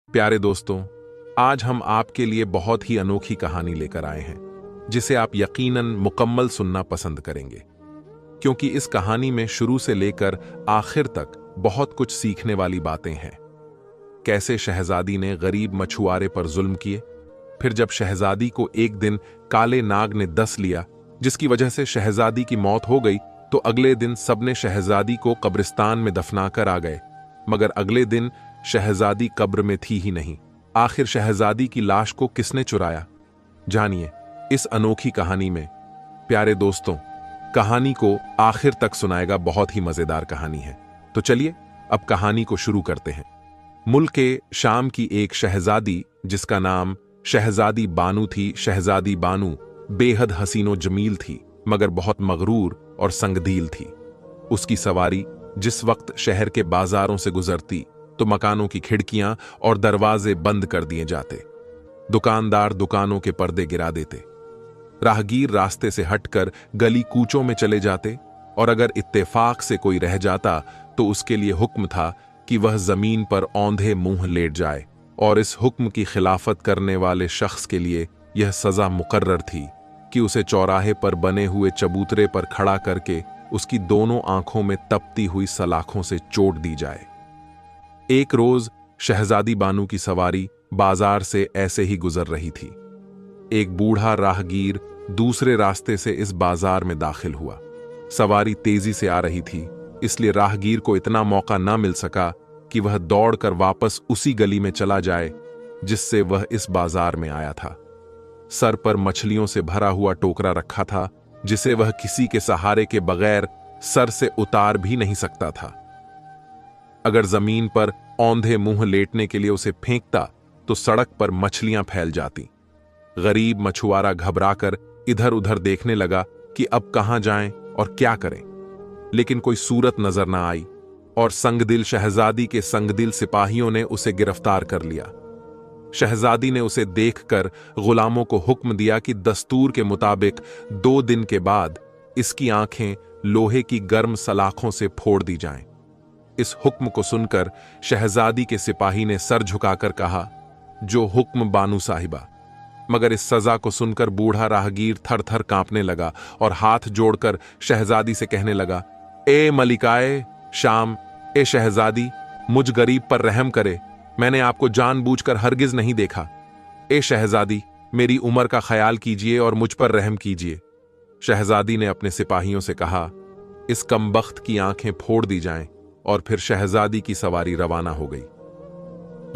प्यारे दोस्तों, आज हम आपके लिए बहुत ही अनोखी कहानी लेकर आए हैं जिसे आप यकीनन मुकम्मल सुनना पसंद करेंगे, क्योंकि इस कहानी में शुरू से लेकर आखिर तक बहुत कुछ सीखने वाली बातें हैं। कैसे शहजादी ने गरीब मछुआरे पर जुल्म किए, फिर जब शहजादी को एक दिन काले नाग ने डस लिया जिसकी वजह से शहजादी की मौत हो गई, तो अगले दिन सबने शहजादी को कब्रिस्तान में दफनाकर आ गए, मगर अगले दिन शहजादी कब्र में थी ही नहीं। आखिर शहजादी की लाश को किसने चुराया, जानिए इस अनोखी कहानी में। प्यारे दोस्तों, कहानी को आखिर तक सुनाएगा, बहुत ही मजेदार कहानी है। तो चलिए अब कहानी को शुरू करते हैं। मुल्क के शाम की एक शहजादी जिसका नाम शहजादी बानू थी। शहजादी बानू बेहद हसीनो जमील थी, मगर बहुत मगरूर और संगदील थी। उसकी सवारी जिस वक्त शहर के बाजारों से गुजरती तो मकानों की खिड़कियां और दरवाजे बंद कर दिए जाते, दुकानदार दुकानों के पर्दे गिरा देते, राहगीर रास्ते से हटकर गली कूचों में चले जाते, और अगर इत्तेफाक से कोई रह जाता तो उसके लिए हुक्म था कि वह जमीन पर औंधे मुंह लेट जाए, और इस हुक्म की खिलाफत करने वाले शख्स के लिए यह सजा मुकर्रर थी कि उसे चौराहे पर बने हुए चबूतरे पर खड़ा करके उसकी दोनों आंखों में तपती हुई सलाखों से चोट दी जाए। एक रोज शहजादी बानू की सवारी बाजार से ऐसे ही गुजर रही थी। एक बूढ़ा राहगीर दूसरे रास्ते से इस बाजार में दाखिल हुआ। सवारी तेजी से आ रही थी, इसलिए राहगीर को इतना मौका न मिल सका कि वह दौड़कर वापस उसी गली में चला जाए जिससे वह इस बाजार में आया था। सर पर मछलियों से भरा हुआ टोकरा रखा था जिसे वह किसी के सहारे के बगैर सर से उतार भी नहीं सकता था। अगर जमीन पर औंधे मुंह लेटने के लिए उसे फेंकता तो सड़क पर मछलियां फैल जाती। गरीब मछुआरा घबराकर इधर उधर देखने लगा कि अब कहां जाएं और क्या करें, लेकिन कोई सूरत नजर ना आई, और संगदिल शहजादी के संगदिल सिपाहियों ने उसे गिरफ्तार कर लिया। शहजादी ने उसे देखकर गुलामों को हुक्म दिया कि दस्तूर के मुताबिक 2 दिन के बाद इसकी आंखें लोहे की गर्म सलाखों से फोड़ दी जाएं। इस हुक्म को सुनकर शहजादी के सिपाही ने सर झुकाकर कहा, जो हुक्म बानू साहिबा। मगर इस सजा को सुनकर बूढ़ा राहगीर थर थर कांपने लगा और हाथ जोड़कर शहजादी से कहने लगा, ए मलिकाए शाम, ए शहजादी, मुझ गरीब पर रहम करे, मैंने आपको जानबूझकर हरगिज नहीं देखा। ए शहजादी, मेरी उम्र का ख्याल कीजिए और मुझ पर रहम कीजिए। शहजादी ने अपने सिपाहियों से कहा, इस कमबख्त की आंखें फोड़ दी जाएं, और फिर शहजादी की सवारी रवाना हो गई।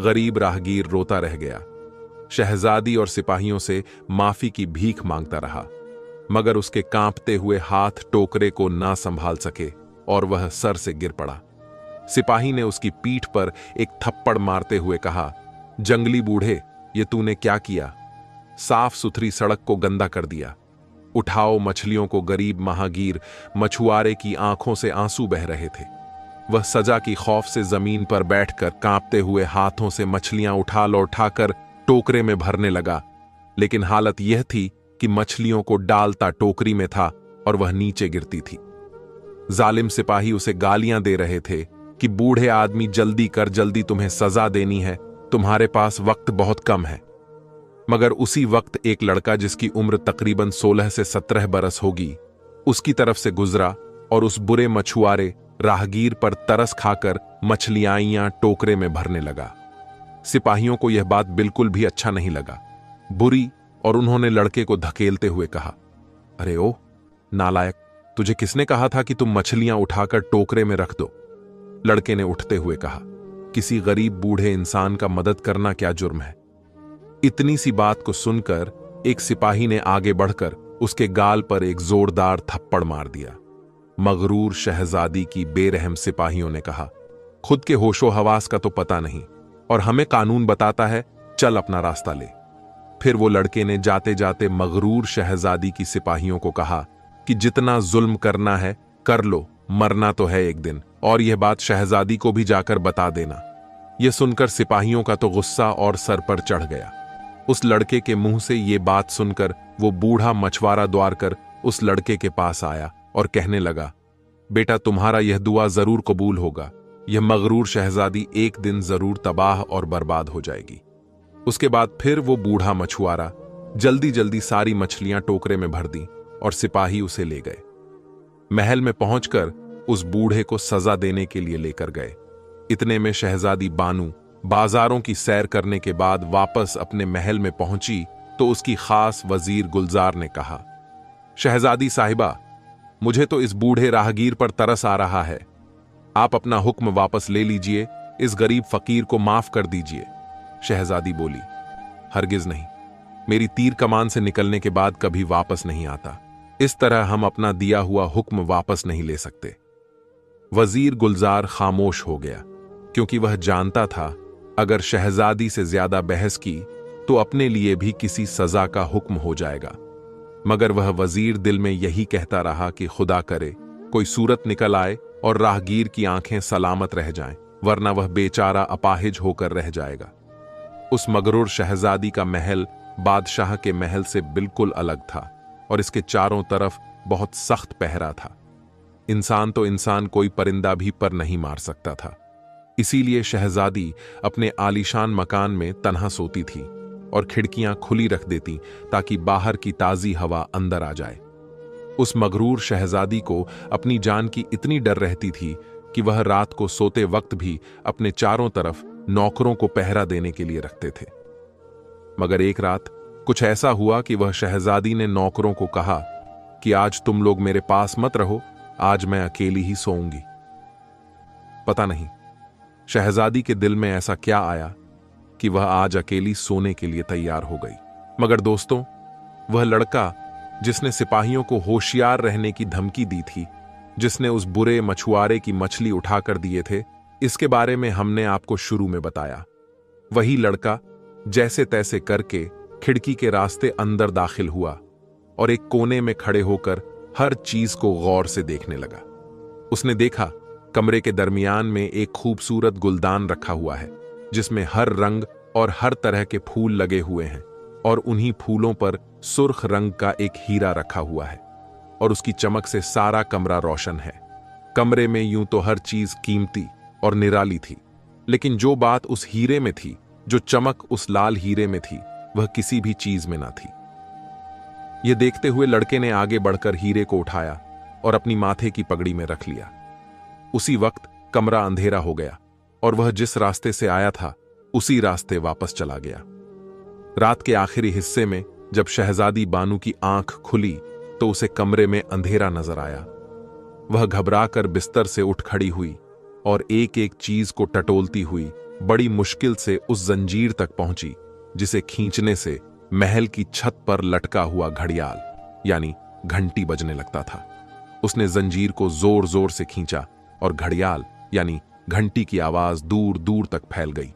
गरीब राहगीर रोता रह गया। शहजादी और सिपाहियों से माफी की भीख मांगता रहा, मगर उसके कांपते हुए हाथ टोकरे को ना संभाल सके और वह सर से गिर पड़ा। सिपाही ने उसकी पीठ पर एक थप्पड़ मारते हुए कहा, जंगली बूढ़े, ये तूने क्या किया? साफ सुथरी सड़क को गंदा कर दिया। उठाओ मछलियों को। गरीब महागीर मछुआरे की आंखों से आंसू बह रहे थे। वह सजा की खौफ से जमीन पर बैठकर कांपते हुए हाथों से मछलियां उठा लौटाकर टोकरे में भरने लगा, लेकिन हालत यह थी कि मछलियों को डालता टोकरी में था और वह नीचे गिरती थी। जालिम सिपाही उसे गालियां दे रहे थे कि बूढ़े आदमी, जल्दी कर, जल्दी तुम्हें सजा देनी है, तुम्हारे पास वक्त बहुत कम है। मगर उसी वक्त एक लड़का जिसकी उम्र तकरीबन 16 से 17 बरस होगी, उसकी तरफ से गुजरा और उस बुरे मछुआरे राहगीर पर तरस खाकर मछलियां टोकरे में भरने लगा। सिपाहियों को यह बात बिल्कुल भी अच्छा नहीं लगा, बुरी, और उन्होंने लड़के को धकेलते हुए कहा, अरे ओ नालायक, तुझे किसने कहा था कि तुम मछलियां उठाकर टोकरे में रख दो? लड़के ने उठते हुए कहा, किसी गरीब बूढ़े इंसान का मदद करना क्या जुर्म है? इतनी सी बात को सुनकर एक सिपाही ने आगे बढ़कर उसके गाल पर एक जोरदार थप्पड़ मार दिया। मगरूर शहजादी की बेरहम सिपाहियों ने कहा, खुद के होशो हवास का तो पता नहीं और हमें कानून बताता है, चल अपना रास्ता ले। फिर वो लड़के ने जाते जाते मगरूर शहजादी की सिपाहियों को कहा कि जितना जुल्म करना है कर लो, मरना तो है एक दिन, और यह बात शहजादी को भी जाकर बता देना। यह सुनकर सिपाहियों का तो गुस्सा और सर पर चढ़ गया। उस लड़के के मुंह से ये बात सुनकर वो बूढ़ा मछुआरा द्वार कर उस लड़के के पास आया और कहने लगा, बेटा, तुम्हारा यह दुआ जरूर कबूल होगा। यह मगरूर शहजादी एक दिन जरूर तबाह और बर्बाद हो जाएगी। उसके बाद फिर वो बूढ़ा मछुआरा जल्दी जल्दी सारी मछलियां टोकरे में भर दी और सिपाही उसे ले गए। महल में पहुंचकर उस बूढ़े को सजा देने के लिए लेकर गए। इतने में शहजादी बानू बाजारों की सैर करने के बाद वापस अपने महल में पहुंची तो उसकी खास वजीर गुलजार ने कहा, शहजादी साहिबा, मुझे तो इस बूढ़े राहगीर पर तरस आ रहा है। आप अपना हुक्म वापस ले लीजिए, इस गरीब फकीर को माफ कर दीजिए। शहजादी बोली, हरगिज नहीं, मेरी तीर कमान से निकलने के बाद कभी वापस नहीं आता। इस तरह हम अपना दिया हुआ हुक्म वापस नहीं ले सकते। वजीर गुलजार खामोश हो गया, क्योंकि वह जानता था अगर शहजादी से ज्यादा बहस की तो अपने लिए भी किसी सजा का हुक्म हो जाएगा। मगर वह वजीर दिल में यही कहता रहा कि खुदा करे कोई सूरत निकल आए और राहगीर की आंखें सलामत रह जाएं, वरना वह बेचारा अपाहिज होकर रह जाएगा। उस मगरूर शहजादी का महल बादशाह के महल से बिल्कुल अलग था और इसके चारों तरफ बहुत सख्त पहरा था। इंसान तो इंसान कोई परिंदा भी पर नहीं मार सकता था। इसीलिए शहजादी अपने आलीशान मकान में तन्हा सोती थी और खिड़कियां खुली रख देती ताकि बाहर की ताजी हवा अंदर आ जाए। उस मगरूर शहजादी को अपनी जान की इतनी डर रहती थी कि वह रात को सोते वक्त भी अपने चारों तरफ नौकरों को पहरा देने के लिए रखते थे। मगर एक रात कुछ ऐसा हुआ कि वह शहजादी ने नौकरों को कहा कि आज तुम लोग मेरे पास मत रहो, आज मैं अकेली ही सोऊंगी। पता नहीं शहजादी के दिल में ऐसा क्या आया कि वह आज अकेली सोने के लिए तैयार हो गई। मगर दोस्तों, वह लड़का जिसने सिपाहियों को होशियार रहने की धमकी दी थी, जिसने उस बुरे मछुआरे की मछली उठाकर दिए थे, इसके बारे में हमने आपको शुरू में बताया। वही लड़का जैसे तैसे करके खिड़की के रास्ते अंदर दाखिल हुआ और एक कोने में खड़े होकर हर चीज को गौर से देखने लगा। उसने देखा कमरे के दरमियान में एक खूबसूरत गुलदान रखा हुआ है जिसमें हर रंग और हर तरह के फूल लगे हुए हैं और उन्हीं फूलों पर सुर्ख रंग का एक हीरा रखा हुआ है और उसकी चमक से सारा कमरा रोशन है। कमरे में यूं तो हर चीज कीमती और निराली थी, लेकिन जो बात उस हीरे में थी, जो चमक उस लाल हीरे में थी, वह किसी भी चीज में ना थी। यह देखते हुए लड़के ने आगे बढ़कर हीरे को उठाया और अपनी माथे की पगड़ी में रख लिया। उसी वक्त कमरा अंधेरा हो गया और वह जिस रास्ते से आया था उसी रास्ते वापस चला गया। रात के आखिरी हिस्से में जब शहजादी बानू की आंख खुली तो उसे कमरे में अंधेरा नजर आया। वह घबराकर बिस्तर से उठ खड़ी हुई और एक एक चीज को टटोलती हुई बड़ी मुश्किल से उस जंजीर तक पहुंची जिसे खींचने से महल की छत पर लटका हुआ घड़ियाल यानी घंटी बजने लगता था। उसने जंजीर को जोर जोर से खींचा और घड़ियाल यानी घंटी की आवाज दूर दूर तक फैल गई।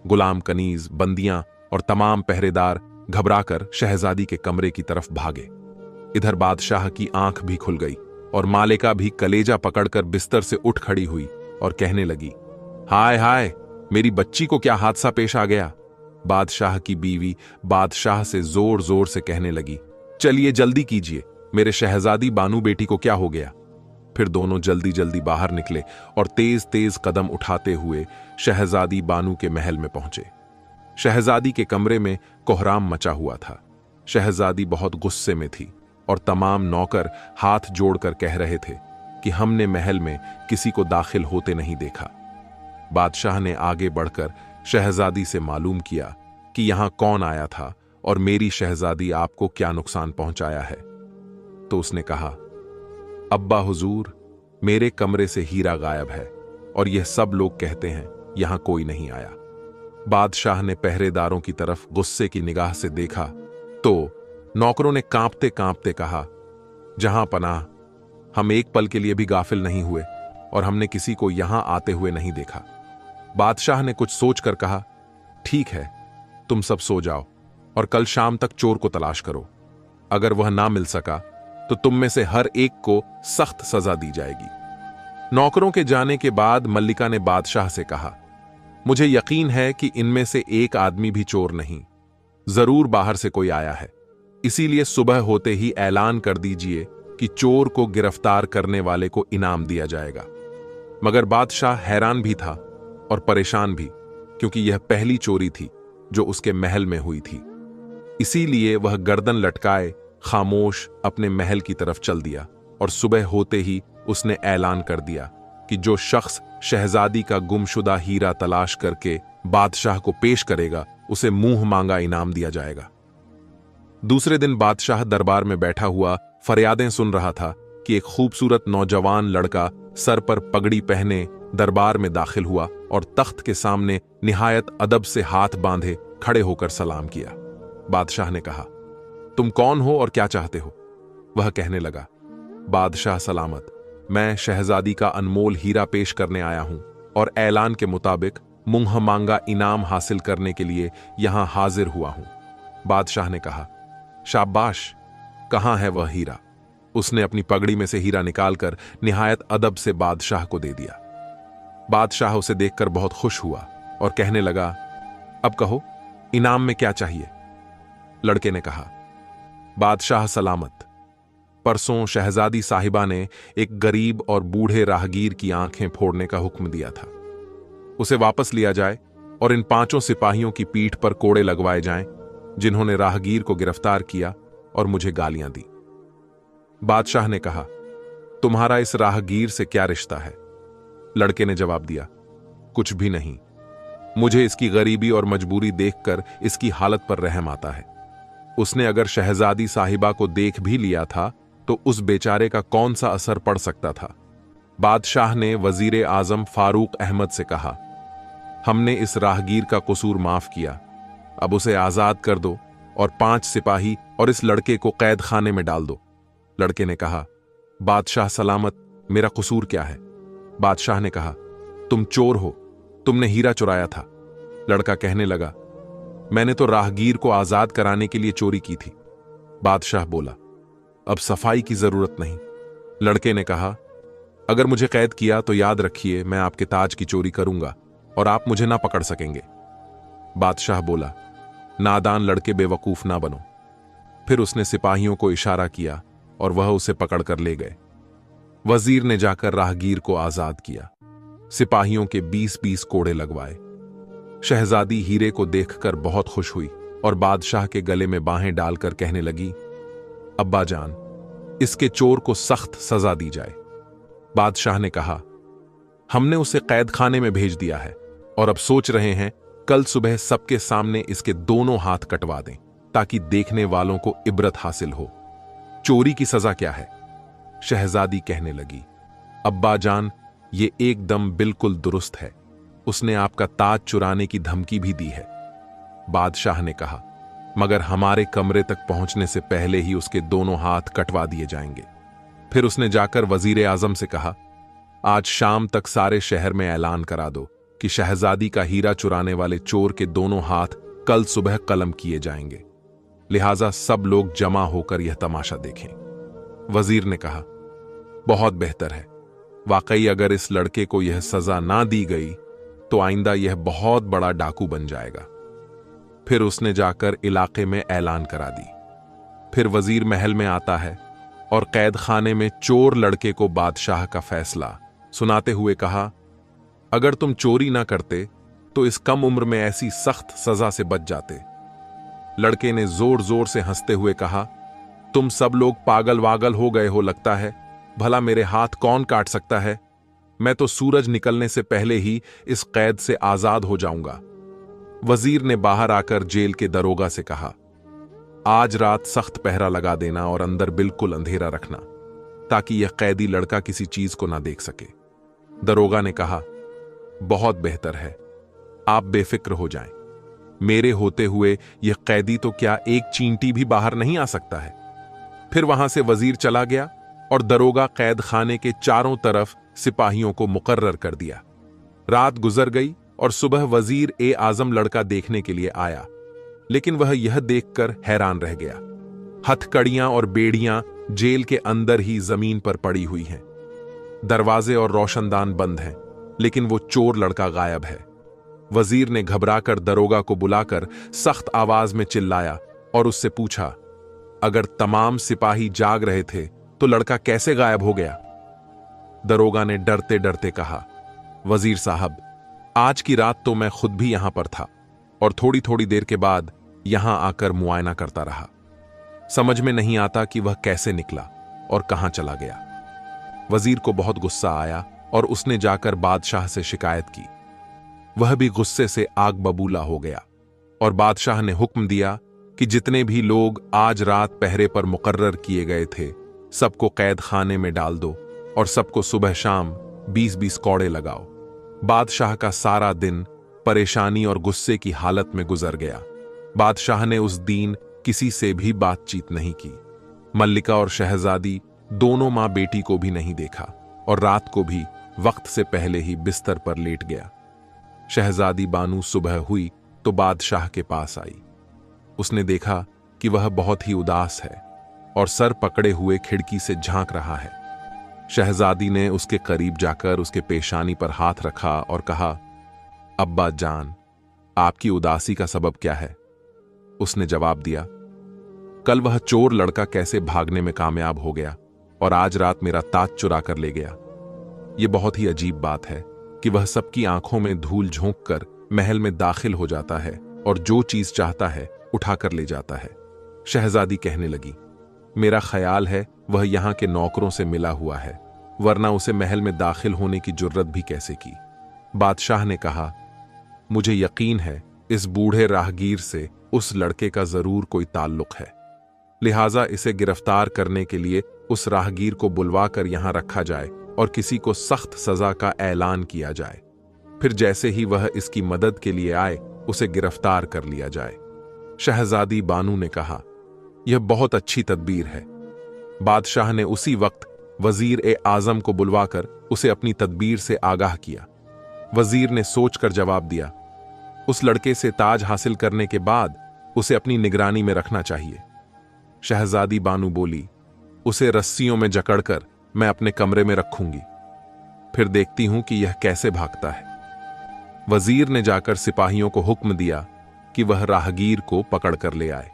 गुलाम कनीज, बंदियां और तमाम पहरेदार घबराकर शहजादी के कमरे की तरफ भागे। इधर बादशाह की आंख भी खुल गई और मालिका भी कलेजा पकड़कर बिस्तर से उठ खड़ी हुई और कहने लगी, हाय हाय, मेरी बच्ची को क्या हादसा पेश आ गया। बादशाह की बीवी बादशाह से जोर जोर से कहने लगी, चलिए जल्दी कीजिए, मेरे शहजादी बानू बेटी को क्या हो गया। फिर दोनों जल्दी जल्दी बाहर निकले और तेज तेज कदम उठाते हुए शहजादी बानू के महल में पहुंचे। शहजादी के कमरे में कोहराम मचा हुआ था। शहजादी बहुत गुस्से में थी और तमाम नौकर हाथ जोड़कर कह रहे थे कि हमने महल में किसी को दाखिल होते नहीं देखा। बादशाह ने आगे बढ़कर शहजादी से मालूम किया कि यहां कौन आया था और मेरी शहजादी आपको क्या नुकसान पहुंचाया है। तो उसने कहा, अब्बा हुजूर, मेरे कमरे से हीरा गायब है और यह सब लोग कहते हैं यहां कोई नहीं आया। बादशाह ने पहरेदारों की तरफ गुस्से की निगाह से देखा तो नौकरों ने कांपते कांपते कहा, जहां पनाह, हम एक पल के लिए भी गाफिल नहीं हुए और हमने किसी को यहां आते हुए नहीं देखा। बादशाह ने कुछ सोचकर कहा, ठीक है, तुम सब सो जाओ और कल शाम तक चोर को तलाश करो। अगर वह ना मिल सका तो तुम में से हर एक को सख्त सजा दी जाएगी। नौकरों के जाने के बाद मल्लिका ने बादशाह से कहा, मुझे यकीन है कि इनमें से एक आदमी भी चोर नहीं, जरूर बाहर से कोई आया है। इसीलिए सुबह होते ही ऐलान कर दीजिए कि चोर को गिरफ्तार करने वाले को इनाम दिया जाएगा। मगर बादशाह हैरान भी था और परेशान भी, क्योंकि यह पहली चोरी थी जो उसके महल में हुई थी। इसीलिए वह गर्दन लटकाए खामोश अपने महल की तरफ चल दिया और सुबह होते ही उसने ऐलान कर दिया कि जो शख्स शहजादी का गुमशुदा हीरा तलाश करके बादशाह को पेश करेगा उसे मुंह मांगा इनाम दिया जाएगा। दूसरे दिन बादशाह दरबार में बैठा हुआ फरियादें सुन रहा था कि एक खूबसूरत नौजवान लड़का सर पर पगड़ी पहने दरबार में दाखिल हुआ और तख्त के सामने निहायत अदब से हाथ बांधे खड़े होकर सलाम किया। बादशाह ने कहा, तुम कौन हो और क्या चाहते हो? वह कहने लगा, बादशाह सलामत, मैं शहजादी का अनमोल हीरा पेश करने आया हूं और ऐलान के मुताबिक मुंह मांगा इनाम हासिल करने के लिए यहां हाजिर हुआ हूं। बादशाह ने कहा, शाबाश, कहां है वह हीरा? उसने अपनी पगड़ी में से हीरा निकालकर निहायत अदब से बादशाह को दे दिया। बादशाह उसे देखकर बहुत खुश हुआ और कहने लगा, अब कहो, इनाम में क्या चाहिए? लड़के ने कहा, बादशाह सलामत, परसों शहजादी साहिबा ने एक गरीब और बूढ़े राहगीर की आंखें फोड़ने का हुक्म दिया था। उसे वापस लिया जाए और इन 5 सिपाहियों की पीठ पर कोड़े लगवाए जाएं, जिन्होंने राहगीर को गिरफ्तार किया और मुझे गालियां दी। बादशाह ने कहा, तुम्हारा इस राहगीर से क्या रिश्ता है? लड़के ने जवाब दिया, कुछ भी नहीं। मुझे इसकी गरीबी और मजबूरी देखकर इसकी हालत पर रहम आता है। उसने अगर शहजादी साहिबा को देख भी लिया था तो उस बेचारे का कौन सा असर पड़ सकता था। बादशाह ने वजीर आजम फारूक अहमद से कहा, हमने इस राहगीर का कसूर माफ किया, अब उसे आजाद कर दो और 5 सिपाही और इस लड़के को कैद खाने में डाल दो। लड़के ने कहा, बादशाह सलामत, मेरा कसूर क्या है? बादशाह ने कहा, तुम चोर हो, तुमने हीरा चुराया था। लड़का कहने लगा, मैंने तो राहगीर को आजाद कराने के लिए चोरी की थी। बादशाह बोला, अब सफाई की जरूरत नहीं। लड़के ने कहा, अगर मुझे कैद किया तो याद रखिए मैं आपके ताज की चोरी करूंगा और आप मुझे ना पकड़ सकेंगे। बादशाह बोला, नादान लड़के, बेवकूफ ना बनो। फिर उसने सिपाहियों को इशारा किया और वह उसे पकड़कर ले गए। वजीर ने जाकर राहगीर को आजाद किया, सिपाहियों के 20-20 कोड़े लगवाए। शहजादी हीरे को देखकर बहुत खुश हुई और बादशाह के गले में बाहें डालकर कहने लगी, अब्बा जान, इसके चोर को सख्त सजा दी जाए। बादशाह ने कहा, हमने उसे कैद खाने में भेज दिया है और अब सोच रहे हैं कल सुबह सबके सामने इसके दोनों हाथ कटवा दें ताकि देखने वालों को इबरत हासिल हो। चोरी की सजा क्या है? शहजादी कहने लगी, अब्बा जान, ये एकदम बिल्कुल दुरुस्त है। उसने आपका ताज चुराने की धमकी भी दी है। बादशाह ने कहा, मगर हमारे कमरे तक पहुंचने से पहले ही उसके दोनों हाथ कटवा दिए जाएंगे। फिर उसने जाकर वजीर आजम से कहा, आज शाम तक सारे शहर में ऐलान करा दो कि शहजादी का हीरा चुराने वाले चोर के दोनों हाथ कल सुबह कलम किए जाएंगे, लिहाजा सब लोग जमा होकर यह तमाशा देखें। वजीर ने कहा, बहुत बेहतर है। वाकई अगर इस लड़के को यह सजा ना दी गई तो आइंदा यह बहुत बड़ा डाकू बन जाएगा। फिर उसने जाकर इलाके में ऐलान करा दी। फिर वजीर महल में आता है और कैद खाने में चोर लड़के को बादशाह का फैसला सुनाते हुए कहा, अगर तुम चोरी ना करते तो इस कम उम्र में ऐसी सख्त सजा से बच जाते। लड़के ने जोर जोर से हंसते हुए कहा, तुम सब लोग पागल वागल हो गए हो लगता है। भला मेरे हाथ कौन काट सकता है? मैं तो सूरज निकलने से पहले ही इस कैद से आजाद हो जाऊंगा। वजीर ने बाहर आकर जेल के दरोगा से कहा, आज रात सख्त पहरा लगा देना और अंदर बिल्कुल अंधेरा रखना ताकि यह कैदी लड़का किसी चीज को ना देख सके। दरोगा ने कहा, बहुत बेहतर है, आप बेफिक्र हो जाएं। मेरे होते हुए यह कैदी तो क्या एक चींटी भी बाहर नहीं आ सकता है। फिर वहां से वजीर चला गया और दरोगा कैद खाने के चारों तरफ सिपाहियों को मुकर्रर कर दिया। रात गुजर गई और सुबह वजीर ए आजम लड़का देखने के लिए आया, लेकिन वह यह देखकर हैरान रह गया। हथकड़ियां और बेड़ियां जेल के अंदर ही जमीन पर पड़ी हुई हैं। दरवाजे और रोशनदान बंद हैं, लेकिन वो चोर लड़का गायब है। वजीर ने घबराकर दरोगा को बुलाकर सख्त आवाज में चिल्लाया और उससे पूछा, अगर तमाम सिपाही जाग रहे थे तो लड़का कैसे गायब हो गया? दरोगा ने डरते डरते कहा, वजीर साहब, आज की रात तो मैं खुद भी यहां पर था और थोड़ी थोड़ी देर के बाद यहां आकर मुआयना करता रहा। समझ में नहीं आता कि वह कैसे निकला और कहां चला गया। वजीर को बहुत गुस्सा आया और उसने जाकर बादशाह से शिकायत की। वह भी गुस्से से आग बबूला हो गया और बादशाह ने हुक्म दिया कि जितने भी लोग आज रात पहरे पर मुकर्रर किए गए थे, सबको कैद खाने में डाल दो और सबको सुबह शाम 20-20 कौड़े लगाओ। बादशाह का सारा दिन परेशानी और गुस्से की हालत में गुजर गया। बादशाह ने उस दिन किसी से भी बातचीत नहीं की। मल्लिका और शहजादी दोनों मां बेटी को भी नहीं देखा और रात को भी वक्त से पहले ही बिस्तर पर लेट गया। शहजादी बानू सुबह हुई तो बादशाह के पास आई। उसने देखा कि वह बहुत ही उदास है और सर पकड़े हुए खिड़की से झांक रहा है। शहजादी ने उसके करीब जाकर उसके पेशानी पर हाथ रखा और कहा, अब्बा जान, आपकी उदासी का सबब क्या है? उसने जवाब दिया, कल वह चोर लड़का कैसे भागने में कामयाब हो गया और आज रात मेरा ताज चुरा कर ले गया। यह बहुत ही अजीब बात है कि वह सबकी आंखों में धूल झोंक कर महल में दाखिल हो जाता है और जो चीज चाहता है उठाकर ले जाता है। शहजादी कहने लगी, मेरा ख्याल है वह यहां के नौकरों से मिला हुआ है, वरना उसे महल में दाखिल होने की जुर्रत भी कैसे की। बादशाह ने कहा, मुझे यकीन है इस बूढ़े राहगीर से उस लड़के का जरूर कोई ताल्लुक है, लिहाजा इसे गिरफ्तार करने के लिए उस राहगीर को बुलवा कर यहां रखा जाए और किसी को सख्त सजा का ऐलान किया जाए। फिर जैसे ही वह इसकी मदद के लिए आए उसे गिरफ्तार कर लिया जाए। शहजादी बानू ने कहा, यह बहुत अच्छी तदबीर है। बादशाह ने उसी वक्त वजीर ए आजम को बुलवाकर उसे अपनी तदबीर से आगाह किया। वजीर ने सोचकर जवाब दिया, उस लड़के से ताज हासिल करने के बाद उसे अपनी निगरानी में रखना चाहिए। शहजादी बानू बोली, उसे रस्सियों में जकड़कर मैं अपने कमरे में रखूंगी, फिर देखती हूं कि यह कैसे भागता है। वजीर ने जाकर सिपाहियों को हुक्म दिया कि वह राहगीर को पकड़कर ले आए।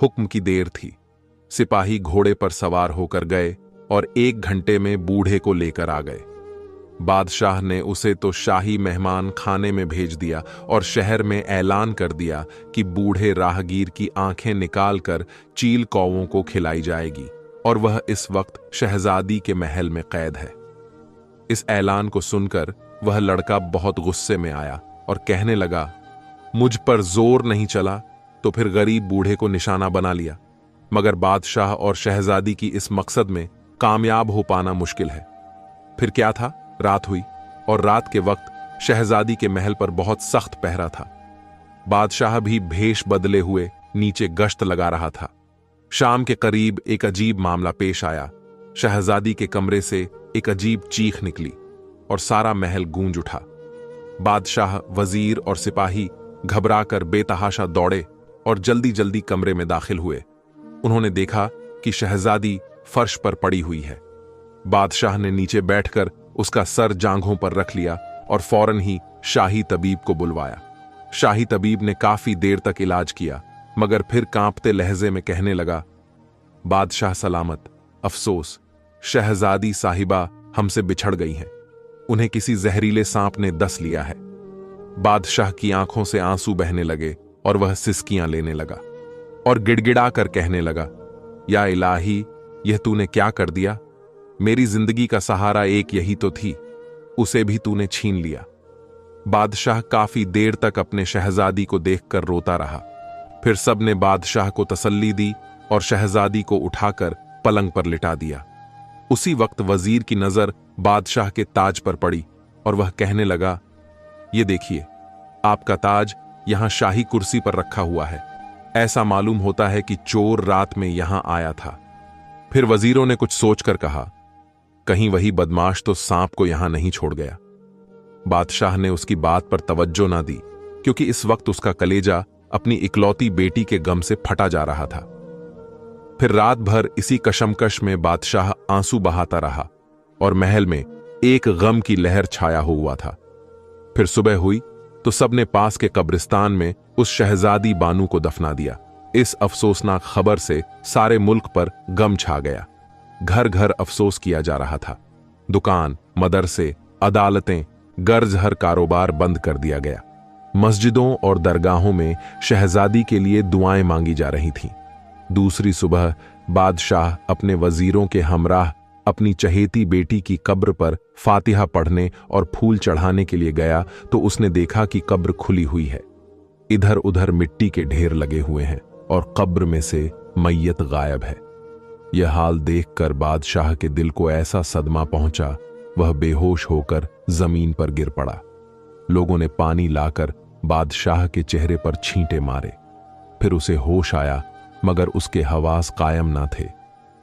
हुक्म की देर थी। सिपाही घोड़े पर सवार होकर गए और 1 घंटे में बूढ़े को लेकर आ गए। बादशाह ने उसे तो शाही मेहमान खाने में भेज दिया और शहर में ऐलान कर दिया कि बूढ़े राहगीर की आंखें निकालकर चील कौवों को खिलाई जाएगी और वह इस वक्त शहजादी के महल में कैद है। इस ऐलान को सुनकर वह लड़का बहुत गुस्से में आया और कहने लगा, मुझ पर जोर नहीं चला तो फिर गरीब बूढ़े को निशाना बना लिया, मगर बादशाह और शहजादी की इस मकसद में कामयाब हो पाना मुश्किल है। फिर क्या था, रात हुई और रात के वक्त शहजादी के महल पर बहुत सख्त पहरा था। बादशाह भी भेष बदले हुए नीचे गश्त लगा रहा था। शाम के करीब एक अजीब मामला पेश आया। शहजादी के कमरे से एक अजीब चीख निकली और सारा महल गूंज उठा। बादशाह, वजीर और सिपाही घबराकर बेतहाशा दौड़े और जल्दी जल्दी कमरे में दाखिल हुए। उन्होंने देखा कि शहजादी फर्श पर पड़ी हुई है। बादशाह ने नीचे बैठकर उसका सर जांघों पर रख लिया और फौरन ही शाही तबीब को बुलवाया। शाही तबीब ने काफी देर तक इलाज किया, मगर फिर कांपते लहजे में कहने लगा, बादशाह सलामत, अफसोस, शहजादी साहिबा हमसे बिछड़ गई हैं। उन्हें किसी जहरीले सांप ने डस लिया है। बादशाह की आंखों से आंसू बहने लगे और वह सिसकियां लेने लगा और गिड़गिड़ा कर कहने लगा, या इलाही, यह तूने क्या कर दिया? मेरी जिंदगी का सहारा एक यही तो थी, उसे भी तूने छीन लिया। बादशाह काफी देर तक अपने शहजादी को देखकर रोता रहा। फिर सबने बादशाह को तसल्ली दी और शहजादी को उठाकर पलंग पर लिटा दिया। उसी वक्त वजीर की नजर बादशाह के ताज पर पड़ी और वह कहने लगा, ये देखिए, आपका ताज यहां शाही कुर्सी पर रखा हुआ है। ऐसा मालूम होता है कि चोर रात में यहां आया था। फिर वजीरों ने कुछ सोचकर कहा, कहीं वही बदमाश तो सांप को यहां नहीं छोड़ गया। बादशाह ने उसकी बात पर तवज्जो ना दी, क्योंकि इस वक्त उसका कलेजा अपनी इकलौती बेटी के गम से फटा जा रहा था। फिर रात भर इसी कशमकश में बादशाह आंसू बहाता रहा और महल में एक गम की लहर छाया हुआ था। फिर सुबह हुई तो सबने पास के कब्रिस्तान में उस शहजादी बानू को दफना दिया। इस अफसोसनाक खबर से सारे मुल्क पर गम छा गया। घर घर अफसोस किया जा रहा था। दुकान, मदरसे, अदालतें, गर्ज हर कारोबार बंद कर दिया गया। मस्जिदों और दरगाहों में शहजादी के लिए दुआएं मांगी जा रही थीं। दूसरी सुबह बादशाह अपने वजीरों के हमराह अपनी चहेती बेटी की कब्र पर फातिहा पढ़ने और फूल चढ़ाने के लिए गया तो उसने देखा कि कब्र खुली हुई है। इधर उधर मिट्टी के ढेर लगे हुए हैं और कब्र में से मैयत गायब है। यह हाल देखकर बादशाह के दिल को ऐसा सदमा पहुंचा, वह बेहोश होकर जमीन पर गिर पड़ा। लोगों ने पानी लाकर बादशाह के चेहरे पर छींटे मारे। फिर उसे होश आया, मगर उसके हवास कायम ना थे।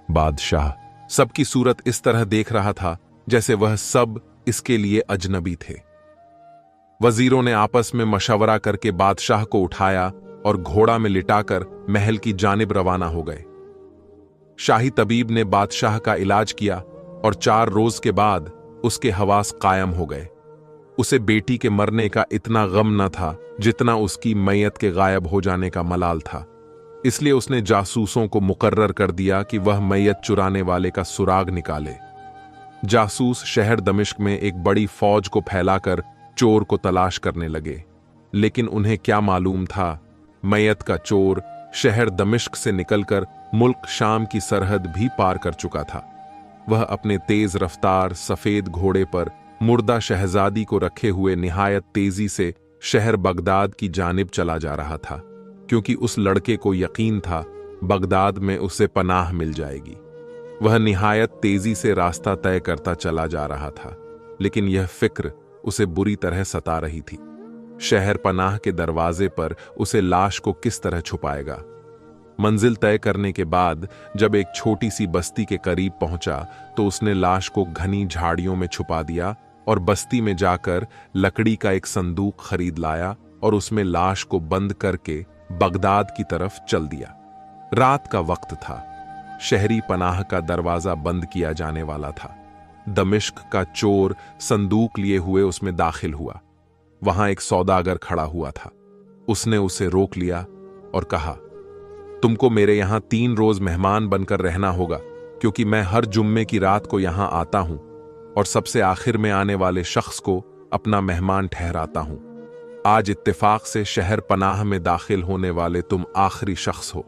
बादशाह सबकी सूरत इस तरह देख रहा था जैसे वह सब इसके लिए अजनबी थे। वजीरों ने आपस में मशवरा करके बादशाह को उठाया और घोड़ा में लिटाकर महल की जानिब रवाना हो गए। शाही तबीब ने बादशाह का इलाज किया और 4 रोज के बाद उसके हवास कायम हो गए। उसे बेटी के मरने का इतना गम न था जितना उसकी मैयत के गायब हो जाने का मलाल था। इसलिए उसने जासूसों को मुकर्रर कर दिया कि वह मैयत चुराने वाले का सुराग निकाले। जासूस शहर दमिश्क में एक बड़ी फौज को फैलाकर चोर को तलाश करने लगे, लेकिन उन्हें क्या मालूम था, मैयत का चोर शहर दमिश्क से निकलकर मुल्क शाम की सरहद भी पार कर चुका था। वह अपने तेज रफ्तार सफेद घोड़े पर मुर्दा शहजादी को रखे हुए निहायत तेजी से शहर बगदाद की जानिब चला जा रहा था, क्योंकि उस लड़के को यकीन था बगदाद में उसे पनाह मिल जाएगी। वह निहायत तेजी से रास्ता तय करता चला जा रहा था, लेकिन यह फिक्र उसे बुरी तरह सता रही थी। शहर पनाह के दरवाजे पर उसे लाश को किस तरह छुपाएगा। मंजिल तय करने के बाद जब एक छोटी सी बस्ती के करीब पहुंचा तो उसने लाश को घनी झाड़ियों में छुपा दिया और बस्ती में जाकर लकड़ी का एक संदूक खरीद लाया और उसमें लाश को बंद करके बगदाद की तरफ चल दिया। रात का वक्त था। शहरी पनाह का दरवाजा बंद किया जाने वाला था। दमिश्क का चोर संदूक लिए हुए उसमें दाखिल हुआ। वहां एक सौदागर खड़ा हुआ था। उसने उसे रोक लिया और कहा, तुमको मेरे यहां 3 रोज मेहमान बनकर रहना होगा, क्योंकि मैं हर जुम्मे की रात को यहां आता हूं और सबसे आखिर में आने वाले शख्स को अपना मेहमान ठहराता हूं। आज इत्तेफाक से शहर पनाह में दाखिल होने वाले तुम आखिरी शख्स हो।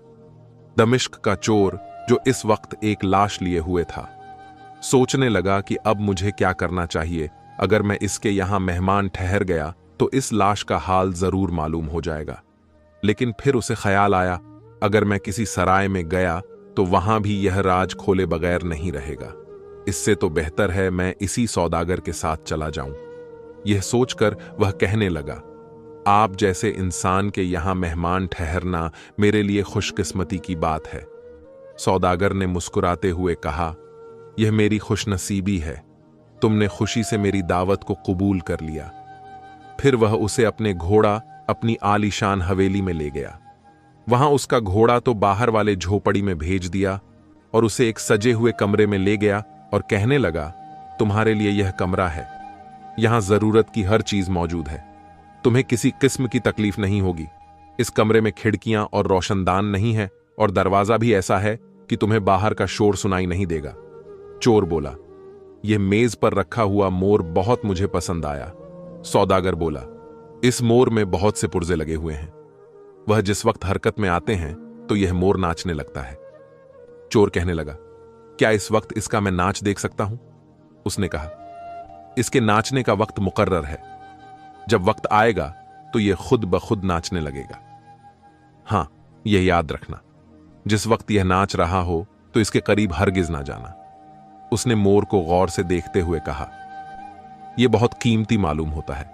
दमिश्क का चोर, जो इस वक्त एक लाश लिए हुए था, सोचने लगा कि अब मुझे क्या करना चाहिए। अगर मैं इसके यहां मेहमान ठहर गया तो इस लाश का हाल जरूर मालूम हो जाएगा। लेकिन फिर उसे ख्याल आया, अगर मैं किसी सराय में गया तो वहां भी यह राज खोले बगैर नहीं रहेगा। इससे तो बेहतर है मैं इसी सौदागर के साथ चला जाऊं। यह सोचकर वह कहने लगा, आप जैसे इंसान के यहां मेहमान ठहरना मेरे लिए खुशकिस्मती की बात है। सौदागर ने मुस्कुराते हुए कहा, यह मेरी खुशनसीबी है, तुमने खुशी से मेरी दावत को कबूल कर लिया। फिर वह उसे अपने घोड़ा अपनी आलीशान हवेली में ले गया। वहां उसका घोड़ा तो बाहर वाले झोपड़ी में भेज दिया और उसे एक सजे हुए कमरे में ले गया और कहने लगा, तुम्हारे लिए यह कमरा है, यहां जरूरत की हर चीज मौजूद है, तुम्हें किसी किस्म की तकलीफ नहीं होगी। इस कमरे में खिड़कियां और रोशनदान नहीं है और दरवाजा भी ऐसा है कि तुम्हें बाहर का शोर सुनाई नहीं देगा। चोर बोला, यह मेज पर रखा हुआ मोर बहुत मुझे पसंद आया। सौदागर बोला, इस मोर में बहुत से पुर्जे लगे हुए हैं, वह जिस वक्त हरकत में आते हैं तो यह मोर नाचने लगता है। चोर कहने लगा, क्या इस वक्त इसका मैं नाच देख सकता हूं? उसने कहा, इसके नाचने का वक्त मुकर्रर है, जब वक्त आएगा तो यह खुद ब खुद नाचने लगेगा। हां, यह याद रखना, जिस वक्त यह नाच रहा हो तो इसके करीब हरगिज ना जाना। उसने मोर को गौर से देखते हुए कहा, यह बहुत कीमती मालूम होता है,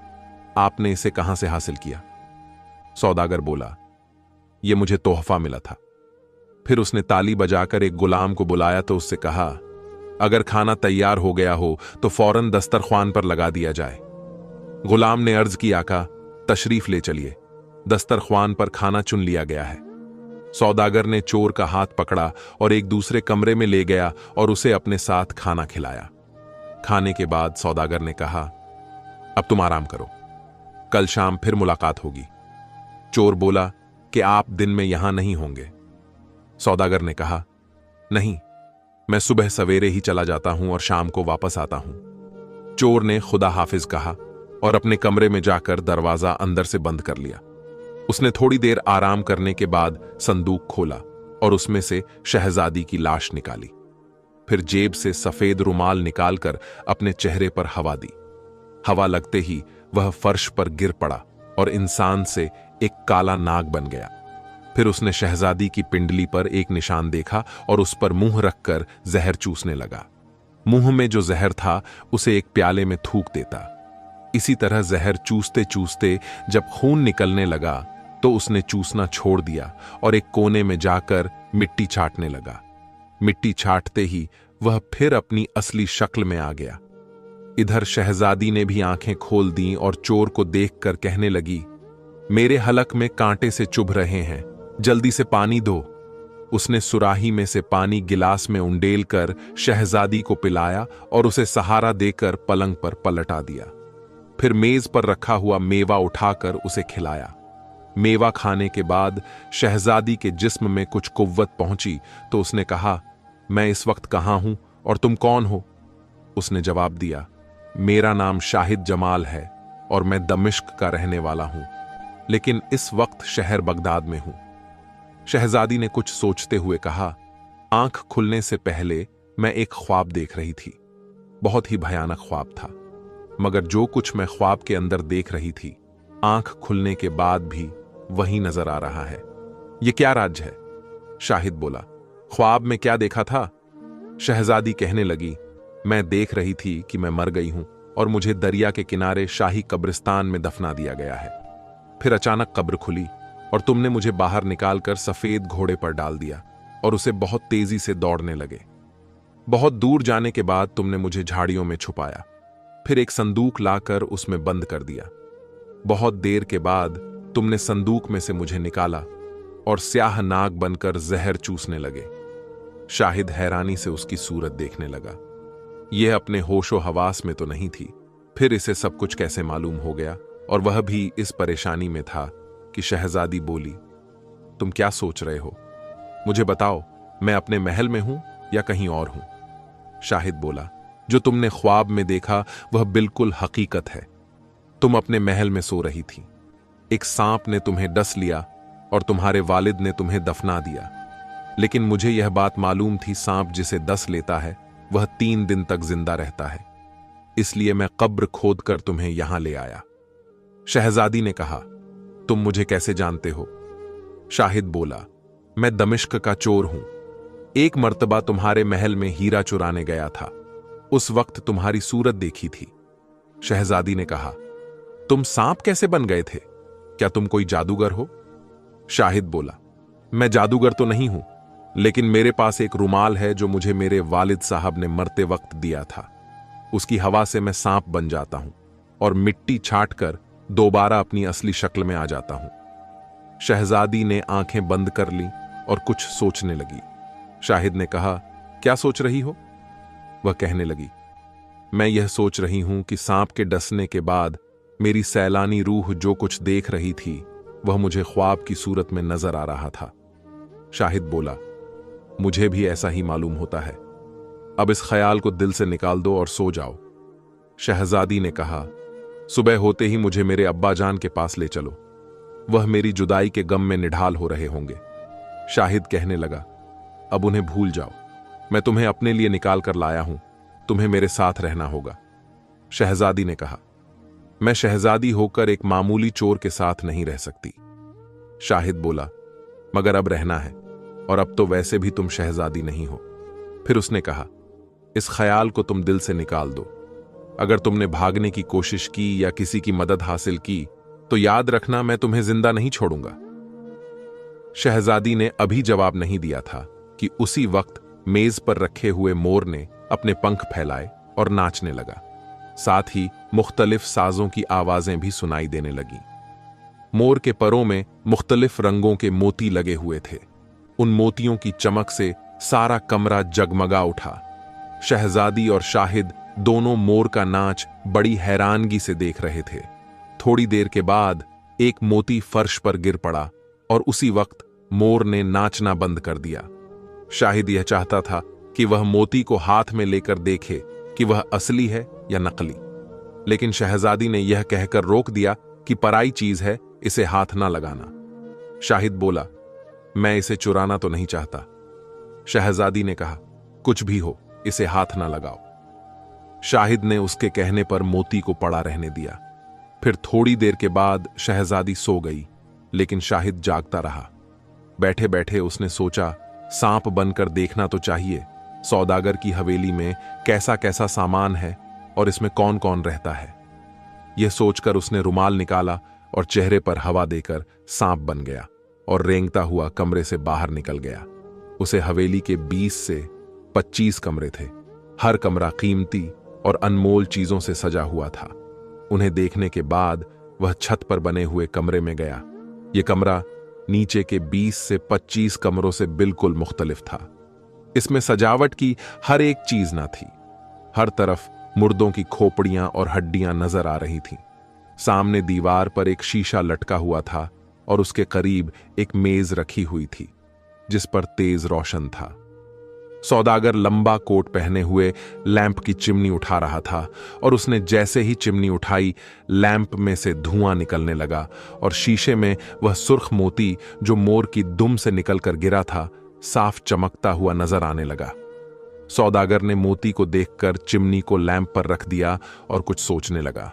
आपने इसे कहां से हासिल किया? सौदागर बोला, यह मुझे तोहफा मिला था। फिर उसने ताली बजाकर एक गुलाम को बुलाया तो उससे कहा, अगर खाना तैयार हो गया हो तो फौरन दस्तरख्वान पर लगा दिया जाए। गुलाम ने अर्ज की, आका तशरीफ ले चलिए, दस्तरख्वान पर खाना चुन लिया गया है। सौदागर ने चोर का हाथ पकड़ा और एक दूसरे कमरे में ले गया और उसे अपने साथ खाना खिलाया। खाने के बाद सौदागर ने कहा, अब तुम आराम करो, कल शाम फिर मुलाकात होगी। चोर बोला कि आप दिन में यहां नहीं होंगे। सौदागर ने कहा, नहीं, मैं सुबह सवेरे ही चला जाता हूं और शाम को वापस आता हूं। चोर ने खुदा हाफिज कहा और अपने कमरे में जाकर दरवाजा अंदर से बंद कर लिया। उसने थोड़ी देर आराम करने के बाद संदूक खोला और उसमें से शहजादी की लाश निकाली। फिर जेब से सफेद रुमाल निकालकर अपने चेहरे पर हवा दी। हवा लगते ही वह फर्श पर गिर पड़ा और इंसान से एक काला नाग बन गया। फिर उसने शहजादी की पिंडली पर एक निशान देखा और उस पर मुंह रखकर जहर चूसने लगा। मुंह में जो जहर था उसे एक प्याले में थूक देता। इसी तरह जहर चूसते चूसते जब खून निकलने लगा तो उसने चूसना छोड़ दिया और एक कोने में जाकर मिट्टी चाटने लगा। मिट्टी चाटते ही वह फिर अपनी असली शक्ल में आ गया। इधर शहजादी ने भी आंखें खोल दी और चोर को देखकर कहने लगी, मेरे हलक में कांटे से चुभ रहे हैं, जल्दी से पानी दो। उसने सुराही में से पानी गिलास में उंडेल कर शहजादी को पिलाया और उसे सहारा देकर पलंग पर पलटा दिया। फिर मेज पर रखा हुआ मेवा उठाकर उसे खिलाया। मेवा खाने के बाद शहजादी के जिस्म में कुछ कुव्वत पहुंची तो उसने कहा, मैं इस वक्त कहां हूं और तुम कौन हो? उसने जवाब दिया, मेरा नाम शाहिद जमाल है और मैं दमिश्क का रहने वाला हूं, लेकिन इस वक्त शहर बगदाद में हूं। शहजादी ने कुछ सोचते हुए कहा, आंख खुलने से पहले मैं एक ख्वाब देख रही थी। बहुत ही भयानक ख्वाब था, मगर जो कुछ मैं ख्वाब के अंदर देख रही थी आंख खुलने के बाद भी वही नजर आ रहा है। यह क्या राज है? शाहिद बोला, ख्वाब में क्या देखा था? शहजादी कहने लगी, मैं देख रही थी कि मैं मर गई हूं और मुझे दरिया के किनारे शाही कब्रिस्तान में दफना दिया गया है। फिर अचानक कब्र खुली और तुमने मुझे बाहर निकालकर सफेद घोड़े पर डाल दिया और उसे बहुत तेजी से दौड़ने लगे। बहुत दूर जाने के बाद तुमने मुझे झाड़ियों में छुपाया, फिर एक संदूक लाकर उसमें बंद कर दिया। बहुत देर के बाद तुमने संदूक में से मुझे निकाला और स्याह नाग बनकर जहर चूसने लगे। शाहिद हैरानी से उसकी सूरत देखने लगा। यह अपने होशो हवास में तो नहीं थी, फिर इसे सब कुछ कैसे मालूम हो गया? और वह भी इस परेशानी में था कि शहजादी बोली, तुम क्या सोच रहे हो? मुझे बताओ, मैं अपने महल में हूं या कहीं और हूं? शाहिद बोला, जो तुमने ख्वाब में देखा वह बिल्कुल हकीकत है। तुम अपने महल में सो रही थी, एक सांप ने तुम्हें डस लिया और तुम्हारे वालिद ने तुम्हें दफना दिया। लेकिन मुझे यह बात मालूम थी, सांप जिसे डस लेता है वह 3 दिन तक जिंदा रहता है, इसलिए मैं कब्र खोदकर तुम्हें यहां ले आया। शहजादी ने कहा, तुम मुझे कैसे जानते हो? शाहिद बोला, मैं दमिश्क का चोर हूं। एक मर्तबा तुम्हारे महल में हीरा चुराने गया था, उस वक्त तुम्हारी सूरत देखी थी। शहजादी ने कहा, तुम सांप कैसे बन गए थे? क्या तुम कोई जादूगर हो? शाहिद बोला, मैं जादूगर तो नहीं हूं, लेकिन मेरे पास एक रुमाल है जो मुझे मेरे वालिद साहब ने मरते वक्त दिया था। उसकी हवा से मैं सांप बन जाता हूं और मिट्टी छाटकर दोबारा अपनी असली शक्ल में आ जाता हूं। शहजादी ने आंखें बंद कर लीं और कुछ सोचने लगी। शाहिद ने कहा, क्या सोच रही हो? वह कहने लगी, मैं यह सोच रही हूं कि सांप के डसने के बाद मेरी सैलानी रूह जो कुछ देख रही थी वह मुझे ख्वाब की सूरत में नजर आ रहा था। शाहिद बोला, मुझे भी ऐसा ही मालूम होता है। अब इस ख्याल को दिल से निकाल दो और सो जाओ। शहजादी ने कहा, सुबह होते ही मुझे मेरे अब्बा जान के पास ले चलो, वह मेरी जुदाई के गम में निढाल हो रहे होंगे। शाहिद कहने लगा, अब उन्हें भूल जाओ, मैं तुम्हें अपने लिए निकाल कर लाया हूं, तुम्हें मेरे साथ रहना होगा। शहजादी ने कहा, मैं शहजादी होकर एक मामूली चोर के साथ नहीं रह सकती। शाहिद बोला, मगर अब रहना है, और अब तो वैसे भी तुम शहजादी नहीं हो। फिर उसने कहा, इस ख्याल को तुम दिल से निकाल दो। अगर तुमने भागने की कोशिश की या किसी की मदद हासिल की तो याद रखना, मैं तुम्हें जिंदा नहीं छोड़ूंगा। शहजादी ने अभी जवाब नहीं दिया था कि उसी वक्त मेज पर रखे हुए मोर ने अपने पंख फैलाए और नाचने लगा। साथ ही मुख्तलिफ साजों की आवाजें भी सुनाई देने लगीं। मोर के परों में मुख्तलिफ रंगों के मोती लगे हुए थे। उन मोतियों की चमक से सारा कमरा जगमगा उठा। शहजादी और शाहिद दोनों मोर का नाच बड़ी हैरानगी से देख रहे थे। थोड़ी देर के बाद एक मोती फर्श पर गिर पड़ा और उसी वक्त मोर ने नाचना बंद कर दिया। शाहिद यह चाहता था कि वह मोती को हाथ में लेकर देखे कि वह असली है या नकली। लेकिन शहजादी ने यह कहकर रोक दिया कि पराई चीज है, इसे हाथ ना लगाना। शाहिद बोला, मैं इसे चुराना तो नहीं चाहता। शहजादी ने कहा, कुछ भी हो, इसे हाथ ना लगाओ। शाहिद ने उसके कहने पर मोती को पड़ा रहने दिया। फिर थोड़ी देर के बाद शहजादी सो गई, लेकिन शाहिद जागता रहा। बैठे बैठे उसने सोचा, सांप बनकर देखना तो चाहिए सौदागर की हवेली में कैसा कैसा सामान है और इसमें कौन कौन रहता है। यह सोचकर उसने रुमाल निकाला और चेहरे पर हवा देकर सांप बन गया और रेंगता हुआ कमरे से बाहर निकल गया। उसे हवेली के 20 से 25 कमरे थे। हर कमरा कीमती और अनमोल चीजों से सजा हुआ था। उन्हें देखने के बाद वह छत पर बने हुए कमरे में गया। यह कमरा नीचे के 20 से 25 कमरों से बिल्कुल मुख्तलिफ था। इसमें सजावट की हर एक चीज ना थी। हर तरफ मुर्दों की खोपड़ियां और हड्डियां नजर आ रही थीं। सामने दीवार पर एक शीशा लटका हुआ था और उसके करीब एक मेज रखी हुई थी जिस पर तेज रोशन था। सौदागर लंबा कोट पहने हुए लैंप की चिमनी उठा रहा था और उसने जैसे ही चिमनी उठाई, लैंप में से धुआं निकलने लगा और शीशे में वह सुर्ख मोती जो मोर की दुम से निकलकर गिरा था, साफ चमकता हुआ नजर आने लगा। सौदागर ने मोती को देखकर चिमनी को लैंप पर रख दिया और कुछ सोचने लगा।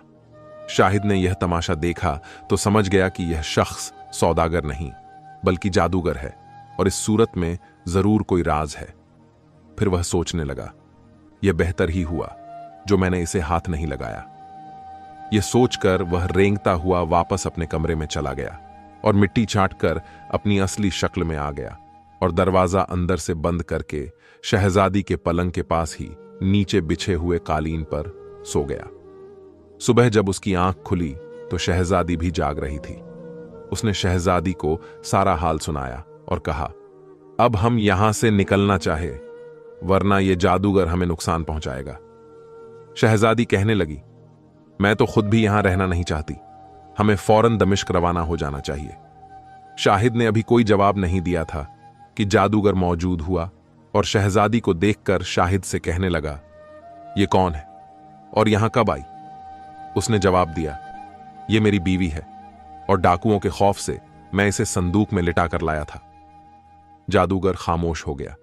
शाहिद ने यह तमाशा देखा तो समझ गया कि यह शख्स सौदागर नहीं बल्कि जादूगर है और इस सूरत में जरूर कोई राज है। फिर वह सोचने लगा, यह बेहतर ही हुआ जो मैंने इसे हाथ नहीं लगाया। यह सोचकर वह रेंगता हुआ वापस अपने कमरे में चला गया और मिट्टी छांटकर अपनी असली शक्ल में आ गया और दरवाजा अंदर से बंद करके शहजादी के पलंग के पास ही नीचे बिछे हुए कालीन पर सो गया। सुबह जब उसकी आंख खुली तो शहजादी भी जाग रही थी। उसने शहजादी को सारा हाल सुनाया और कहा, अब हम यहां से निकलना चाहे वरना यह जादूगर हमें नुकसान पहुंचाएगा। शहजादी कहने लगी, मैं तो खुद भी यहां रहना नहीं चाहती, हमें फौरन दमिश्क रवाना हो जाना चाहिए। शाहिद ने अभी कोई जवाब नहीं दिया था कि जादूगर मौजूद हुआ और शहजादी को देखकर शाहिद से कहने लगा, ये कौन है और यहां कब आई? उसने जवाब दिया, ये मेरी बीवी है और डाकुओं के खौफ से मैं इसे संदूक में लिटा कर लाया था। जादूगर खामोश हो गया।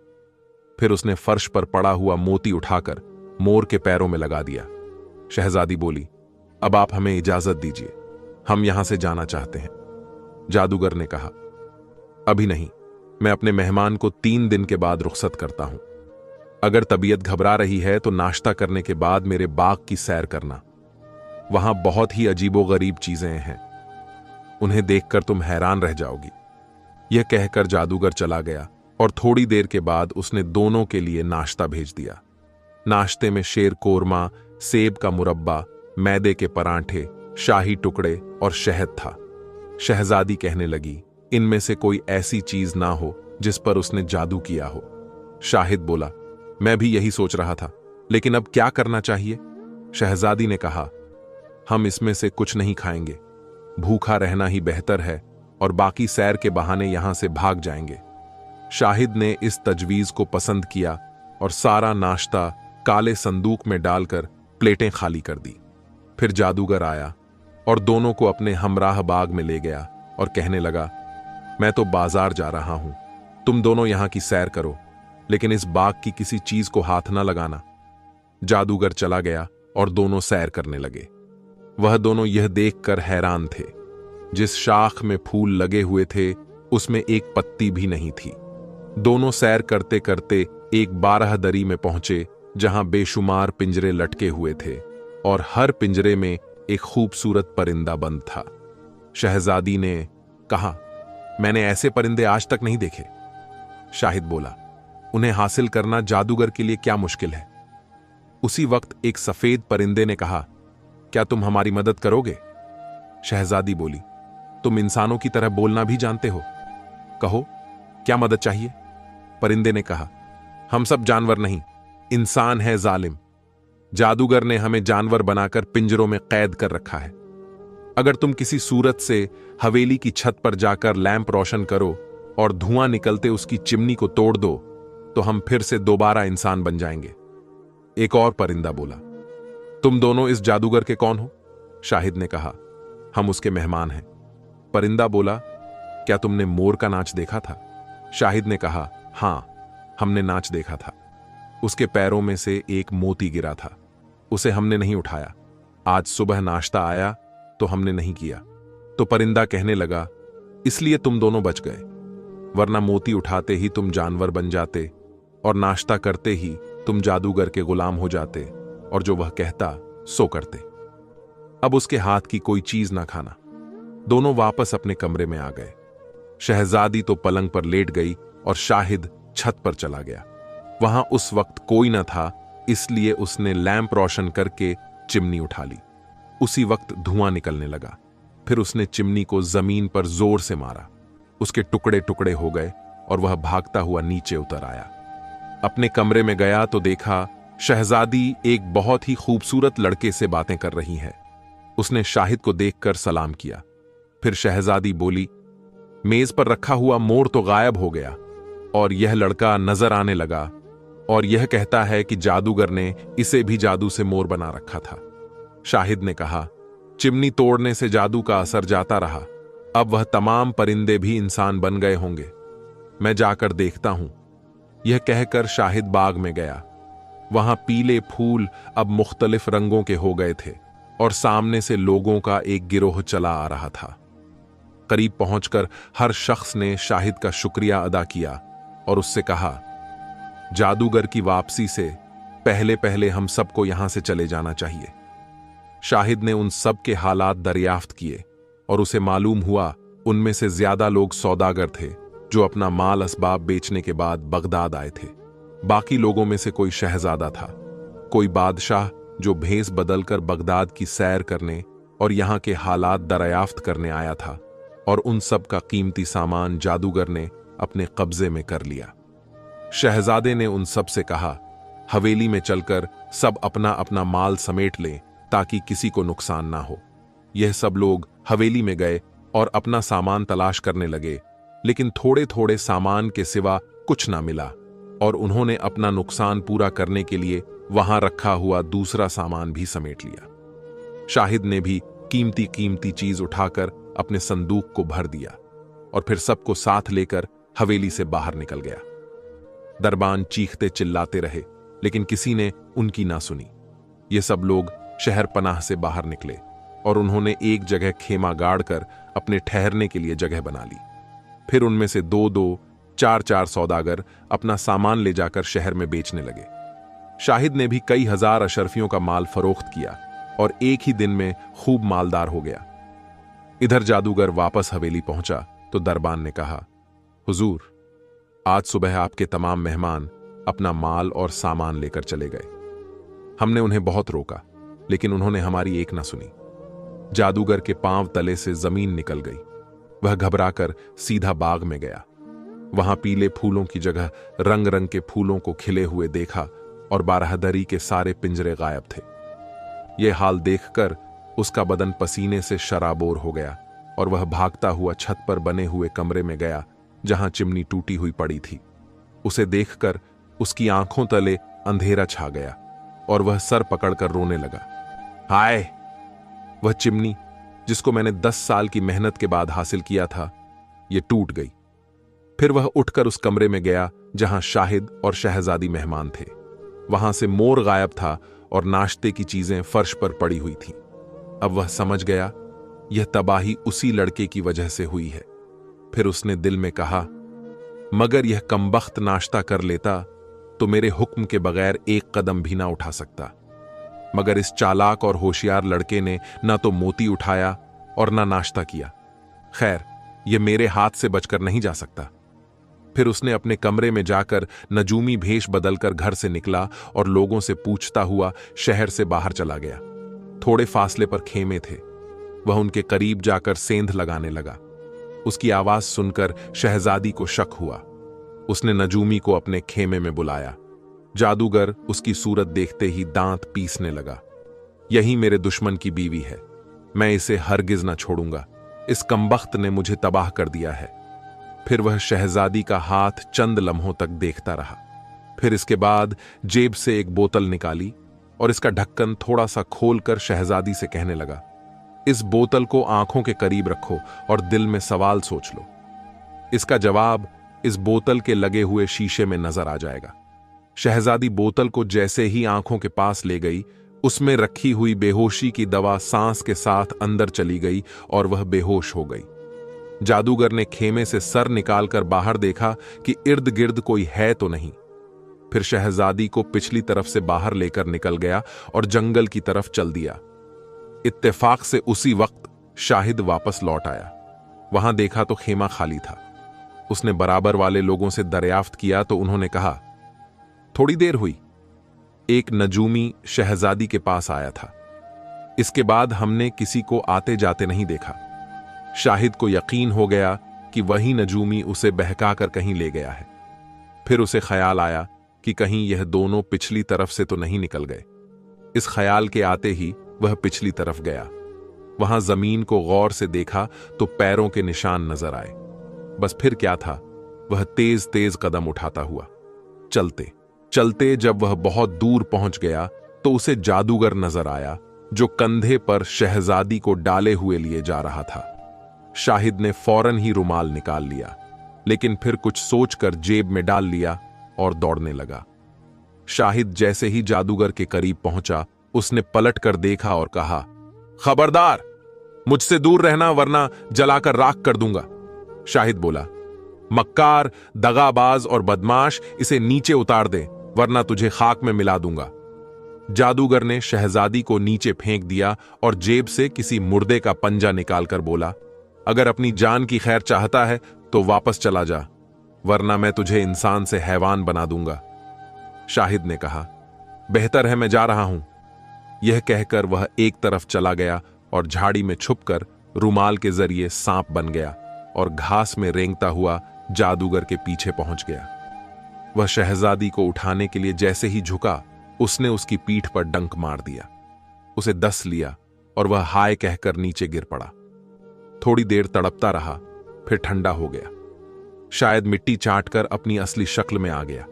फिर उसने फर्श पर पड़ा हुआ मोती उठाकर मोर के पैरों में लगा दिया। शहजादी बोली, अब आप हमें इजाजत दीजिए, हम यहां से जाना चाहते हैं। जादूगर ने कहा, अभी नहीं, मैं अपने मेहमान को 3 दिन के बाद रुखसत करता हूं। अगर तबीयत घबरा रही है तो नाश्ता करने के बाद मेरे बाग की सैर करना। वहां बहुत ही अजीबोगरीब चीजें हैं, उन्हें देखकर तुम हैरान रह जाओगी। यह कहकर जादूगर चला गया और थोड़ी देर के बाद उसने दोनों के लिए नाश्ता भेज दिया। नाश्ते में शेर कोरमा, सेब का मुरब्बा, मैदे के परांठे, शाही टुकड़े और शहद था। शहजादी कहने लगी, इनमें से कोई ऐसी चीज ना हो जिस पर उसने जादू किया हो। शाहिद बोला, मैं भी यही सोच रहा था, लेकिन अब क्या करना चाहिए? शहजादी ने कहा, हम इसमें से कुछ नहीं खाएंगे, भूखा रहना ही बेहतर है और बाकी सैर के बहाने यहां से भाग जाएंगे। शाहिद ने इस तजवीज को पसंद किया और सारा नाश्ता काले संदूक में डालकर प्लेटें खाली कर दी। फिर जादूगर आया और दोनों को अपने हमराह बाग में ले गया और कहने लगा, मैं तो बाजार जा रहा हूं, तुम दोनों यहां की सैर करो, लेकिन इस बाग की किसी चीज को हाथ ना लगाना। जादूगर चला गया और दोनों सैर करने लगे। वह दोनों यह देखकर हैरान थे, जिस शाख में फूल लगे हुए थे उसमें एक पत्ती भी नहीं थी। दोनों सैर करते करते एक 12 दरी में पहुंचे जहां बेशुमार पिंजरे लटके हुए थे और हर पिंजरे में एक खूबसूरत परिंदा बंद था। शहजादी ने कहा, मैंने ऐसे परिंदे आज तक नहीं देखे। शाहिद बोला, उन्हें हासिल करना जादूगर के लिए क्या मुश्किल है। उसी वक्त एक सफेद परिंदे ने कहा, क्या तुम हमारी मदद करोगे? शहजादी बोली, तुम इंसानों की तरह बोलना भी जानते हो, कहो क्या मदद चाहिए? परिंदे ने कहा, हम सब जानवर नहीं, इंसान है जालिम। जादूगर ने हमें जानवर बनाकर पिंजरों में कैद कर रखा है। अगर तुम किसी सूरत से हवेली की छत पर जाकर लैंप रोशन करो और धुआं निकलते उसकी चिमनी को तोड़ दो तो हम फिर से दोबारा इंसान बन जाएंगे। एक और परिंदा बोला, तुम दोनों इस जादूगर के कौन हो? शाहिद ने कहा, हम उसके मेहमान हैं। परिंदा बोला, क्या तुमने मोर का नाच देखा था? शाहिद ने कहा, हां, हमने नाच देखा था। उसके पैरों में से एक मोती गिरा था, उसे हमने नहीं उठाया। आज सुबह नाश्ता आया तो हमने नहीं किया। तो परिंदा कहने लगा, इसलिए तुम दोनों बच गए, वरना मोती उठाते ही तुम जानवर बन जाते और नाश्ता करते ही तुम जादूगर के गुलाम हो जाते और जो वह कहता सो करते। अब उसके हाथ की कोई चीज ना खाना। दोनों वापस अपने कमरे में आ गए। शहजादी तो पलंग पर लेट गई और शाहिद छत पर चला गया। वहां उस वक्त कोई न था, इसलिए उसने लैंप रोशन करके चिमनी उठा ली। उसी वक्त धुआं निकलने लगा। फिर उसने चिमनी को जमीन पर जोर से मारा। उसके टुकड़े टुकड़े हो गए और वह भागता हुआ नीचे उतर आया। अपने कमरे में गया तो देखा शहजादी एक बहुत ही खूबसूरत लड़के से बातें कर रही है। उसने शाहिद को देखकर सलाम किया। फिर शहजादी बोली, मेज पर रखा हुआ मोर तो गायब हो गया और यह लड़का नजर आने लगा और यह कहता है कि जादूगर ने इसे भी जादू से मोर बना रखा था। शाहिद ने कहा, चिमनी तोड़ने से जादू का असर जाता रहा, अब वह तमाम परिंदे भी इंसान बन गए होंगे। मैं जाकर देखता हूं। यह कहकर शाहिद बाग में गया। वहां पीले फूल अब मुख्तलिफ रंगों के हो गए थे और सामने से लोगों का एक गिरोह चला आ रहा था। करीब पहुंचकर हर शख्स ने शाहिद का शुक्रिया अदा किया और उससे कहा, जादूगर की वापसी से पहले पहले हम सबको यहां से चले जाना चाहिए। शाहिद ने उन सब के हालात दरियाफ्त किए और उसे मालूम हुआ उनमें से ज्यादा लोग सौदागर थे जो अपना माल असबाब बेचने के बाद बगदाद आए थे। बाकी लोगों में से कोई शहजादा था, कोई बादशाह जो भेस बदलकर बगदाद की सैर करने और यहां के हालात दरियाफ्त करने आया था, और उन सब का कीमती सामान जादूगर ने अपने कब्जे में कर लिया। शहजादे ने उन सब से कहा, हवेली में चलकर सब अपना अपना माल समेट लें ताकि किसी को नुकसान ना हो। यह सब लोग हवेली में गए और अपना सामान तलाश करने लगे, लेकिन थोड़े थोड़े सामान के सिवा कुछ ना मिला और उन्होंने अपना नुकसान पूरा करने के लिए वहां रखा हुआ दूसरा सामान भी समेट लिया। शाहिद ने भी कीमती कीमती चीज उठाकर अपने संदूक को भर दिया और फिर सबको साथ लेकर हवेली से बाहर निकल गया। दरबान चीखते चिल्लाते रहे, लेकिन किसी ने उनकी ना सुनी। ये सब लोग शहर पनाह से बाहर निकले और उन्होंने एक जगह खेमा गाड़कर अपने ठहरने के लिए जगह बना ली। फिर उनमें से 2-2, 4-4 सौदागर अपना सामान ले जाकर शहर में बेचने लगे। शाहिद ने भी कई हजार अशरफियों का माल फरोख्त किया और एक ही दिन में खूब मालदार हो गया। इधर जादूगर वापस हवेली पहुंचा तो दरबान ने कहा, हुजूर, आज सुबह आपके तमाम मेहमान अपना माल और सामान लेकर चले गए। हमने उन्हें बहुत रोका, लेकिन उन्होंने हमारी एक न सुनी। जादूगर के पांव तले से जमीन निकल गई। वह घबराकर सीधा बाग में गया। वहां पीले फूलों की जगह रंग रंग के फूलों को खिले हुए देखा और बाराहदरी के सारे पिंजरे गायब थे। यह हाल देखकर उसका बदन पसीने से शराबोर हो गया और वह भागता हुआ छत पर बने हुए कमरे में गया जहां चिमनी टूटी हुई पड़ी थी। उसे देखकर उसकी आंखों तले अंधेरा छा गया और वह सर पकड़कर रोने लगा। हाय, वह चिमनी जिसको मैंने 10 साल की मेहनत के बाद हासिल किया था, यह टूट गई। फिर वह उठकर उस कमरे में गया जहां शाहिद और शहजादी मेहमान थे। वहां से मोर गायब था और नाश्ते की चीजें फर्श पर पड़ी हुई थीं। अब वह समझ गया यह तबाही उसी लड़के की वजह से हुई है। फिर उसने दिल में कहा, मगर यह कमबख्त नाश्ता कर लेता तो मेरे हुक्म के बगैर एक कदम भी ना उठा सकता। मगर इस चालाक और होशियार लड़के ने ना तो मोती उठाया और ना नाश्ता किया। खैर, यह मेरे हाथ से बचकर नहीं जा सकता। फिर उसने अपने कमरे में जाकर नजूमी भेष बदलकर घर से निकला और लोगों से पूछता हुआ शहर से बाहर चला गया। थोड़े फासले पर खेमे थे। वह उनके करीब जाकर सेंध लगाने लगा। उसकी आवाज सुनकर शहजादी को शक हुआ। उसने नजूमी को अपने खेमे में बुलाया। जादूगर उसकी सूरत देखते ही दांत पीसने लगा। यही मेरे दुश्मन की बीवी है, मैं इसे हरगिज न छोड़ूंगा। इस कमबख्त ने मुझे तबाह कर दिया है। फिर वह शहजादी का हाथ चंद लम्हों तक देखता रहा। फिर इसके बाद जेब से एक बोतल निकाली और इसका ढक्कन थोड़ा सा खोलकर शहजादी से कहने लगा, इस बोतल को आंखों के करीब रखो और दिल में सवाल सोच लो। इसका जवाब इस बोतल के लगे हुए शीशे में नजर आ जाएगा। शहजादी बोतल को जैसे ही आंखों के पास ले गई, उसमें रखी हुई बेहोशी की दवा सांस के साथ अंदर चली गई और वह बेहोश हो गई। जादूगर ने खेमे से सर निकालकर बाहर देखा कि इर्द गिर्द कोई है तो नहीं। फिर शहजादी को पिछली तरफ से बाहर लेकर निकल गया और जंगल की तरफ चल दिया। इत्तेफाक से उसी वक्त शाहिद वापस लौट आया। वहां देखा तो खेमा खाली था। उसने बराबर वाले लोगों से दरियाफ्त किया तो उन्होंने कहा, थोड़ी देर हुई, एक नजूमी शहजादी के पास आया था। इसके बाद हमने किसी को आते जाते नहीं देखा। शाहिद को यकीन हो गया कि वही नजूमी उसे बहकाकर कहीं ले गया है। फिर उसे ख्याल आया कि कहीं यह दोनों पिछली तरफ से तो नहीं निकल गए। इस ख्याल के आते ही वह पिछली तरफ गया। वहां जमीन को गौर से देखा तो पैरों के निशान नजर आए। बस फिर क्या था, वह तेज तेज कदम उठाता हुआ चलते चलते जब वह बहुत दूर पहुंच गया तो उसे जादूगर नजर आया जो कंधे पर शहजादी को डाले हुए लिए जा रहा था। शाहिद ने फौरन ही रुमाल निकाल लिया, लेकिन फिर कुछ सोचकर जेब में डाल लिया और दौड़ने लगा। शाहिद जैसे ही जादूगर के करीब पहुंचा, उसने पलट कर देखा और कहा, खबरदार, मुझसे दूर रहना वरना जलाकर राख कर दूंगा। शाहिद बोला, मक्कार, दगाबाज और बदमाश, इसे नीचे उतार दे वरना तुझे खाक में मिला दूंगा। जादूगर ने शहजादी को नीचे फेंक दिया और जेब से किसी मुर्दे का पंजा निकालकर बोला, अगर अपनी जान की खैर चाहता है तो वापस चला जा, वरना मैं तुझे इंसान से हैवान बना दूंगा। शाहिद ने कहा, बेहतर है मैं जा रहा हूं। यह कहकर वह एक तरफ चला गया और झाड़ी में छुपकर रुमाल के जरिए सांप बन गया और घास में रेंगता हुआ जादूगर के पीछे पहुंच गया। वह शहजादी को उठाने के लिए जैसे ही झुका, उसने उसकी पीठ पर डंक मार दिया। उसे दस लिया और वह हाय कहकर नीचे गिर पड़ा। थोड़ी देर तड़पता रहा, फिर ठंडा हो गया। शायद मिट्टी चाटकर अपनी असली शक्ल में आ गया।